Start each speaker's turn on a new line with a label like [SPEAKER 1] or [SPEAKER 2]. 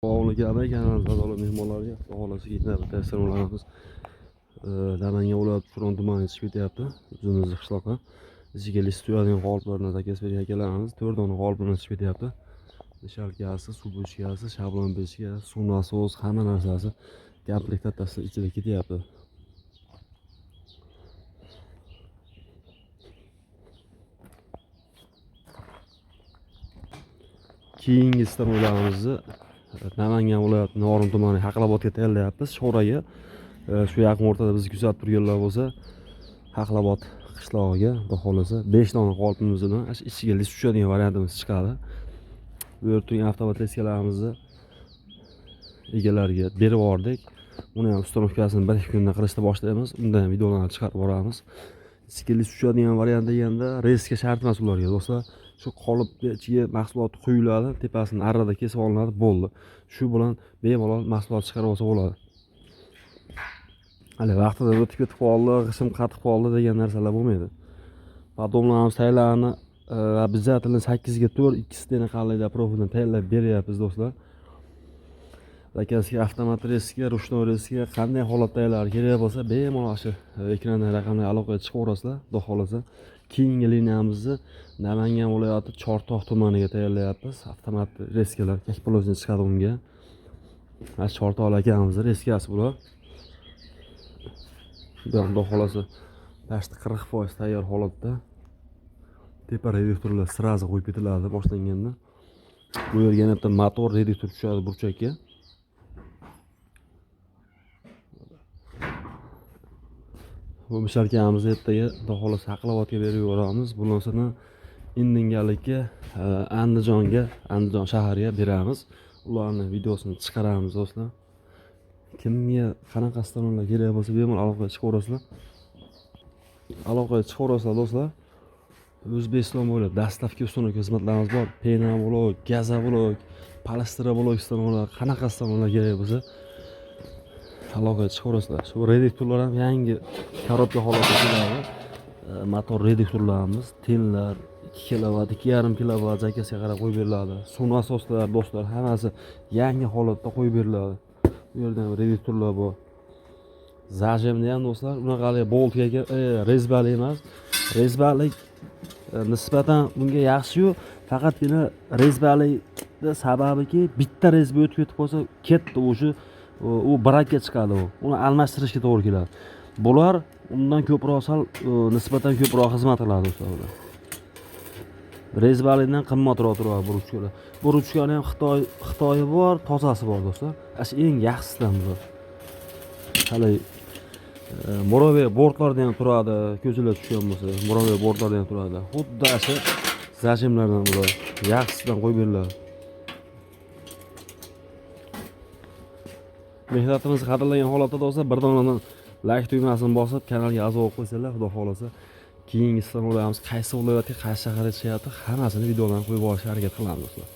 [SPEAKER 1] Ovulga kanal tozalab mehmonlarga xohlasiga yetadi tasirlarimiz Namangan viloyati Turon tumani ichib ketyapti. O'zimizni qishloqqa ichiga listuyadigan qoliplarni zakaz akalarimiz 4 dona qolipni ichib ketyapti. Nishalkasi, suv bochkasi, shablon pechka, suv nasos, hamma narsasi komplektatsiyasi ichida ketyapti. Keyingi istamolarimizni Namangan viloyati Norin tumani Haqlobodga tayyorlayapmiz. Sho'raga shu yaqin o'rtada biz kuzatib turganlar bo'lsa, Haqlobod qishlog'iga xudo xolasa 5 dona qolipimiz bilan ichiga list tushadigan variantimiz chiqadi. Bu yerda avtomat leskalarimizni egalariga berib yubordik. Uni ham ustanovkasini 1-2 kunda qilishni boshlaymiz. Undan videolarni chiqarib boramiz. Ichiga list tushadigan variant deganda reska shart emas ularga do'stlar. Shu qolipga ichiga mahsulot quyiladi, tepasini arrada kesib olinadi, bo'ldi. Shu bilan bemalol mahsulot chiqarib olsa bo'ladi. Hali vaqtida o'tib ketib qoldi, qism qatib qoldi degan narsalar bo'lmaydi. Padomlarimiz tayyorlarni обязательно 8 ga 4, ikkisini qalayda profildan tayyorlab beryapmiz do'stlar. Zakazga avtomat reska, ruchnoy reska qanday holatda tayyorlar kerak bo'lsa, bemalol shu ekranda raqamli aloqaga chiqaverasizlar, xudo xolasa. Keyingi liniyamizni Namangan viloyati Chortoq tumaniga tayyorlayapmiz. Avtomat reskalar kakpolozdan chiqadi unga. Mana Chortoq akamizning reskasi bular. Xudo xolasa pastda 40% tayyor holatda. Tepa reduktorlar sirazi qo'yib ketiladi boshlanganda. Bu yerga yana bitta motor reduktor tushadi burchakka. Bu mishalkamizni ertaga xudo xolasa Haqlobodga berib yuboramiz. Bunisini indingalikka Andijon shahariga beramiz. Ularning videosini chiqaramiz do'stlar. Kimga qanaqa stanoklar kerak bo'lsa, bemalol aloqaga chiqaverasizlar. Aloqaga chiqaverasizlar do'stlar. O'zbekiston bo'ylab dastlabki ustanok xizmatlarimiz bor. Pena blok, gaza blok, palestra blok stanoklar, qanaqa stanoklar kerak bo'lsa, aloqaga chiqaverasizlar. Shu reduktorlar ham yangi korobka holatda keladi. Motor reduktorlarimiz, tenlar 2 kilovat, 2,5 kilovat zakazga qarab qo'yib beriladi. Suv nasoslar do'stlar, hammasi yangi holatda qo'yib beriladi. Bu yerda ham reduktorlar bor. Zajemni ham do'stlar, unaqalik boltga rezbalik emas. Rezbalik nisbatan bunga yaxshi-yu, faqatgina rezbalikning sababiki bitta rezba o'tib ketib qolsa, ketdi o'sha u brakka chiqadi u. Uni almashtirishga to'g'ri keladi. Bular undan ko'proq nisbatan ko'proq xizmat qiladi do'stlar. Rezbalikdan qimmatroq turadi bu ruchkalar. Bu ruchkani ham Xitoyi bor, tozasi bor do'stlar. Ash eng yaxshisidan bular. Hali Moravia bordlarda ham turadi, ko'zlar tushgan bo'lsa, Moravia bordlarda ham turadi. Xuddi shu zajimlardan bular yaxshisidan qo'yib beriladi. Mehnatimiz qadrlangan holatda bo'lsa, bir donadan like tugmasini bosib, kanalga a'zo bo'lib qo'ysanlar, xudo xolasa, keyingi stanoklarimiz qaysi viloyatga, qaysi shaharga chiqyapti, hammasini videolarni qo'yib olishga harakat qilamiz do'stlar.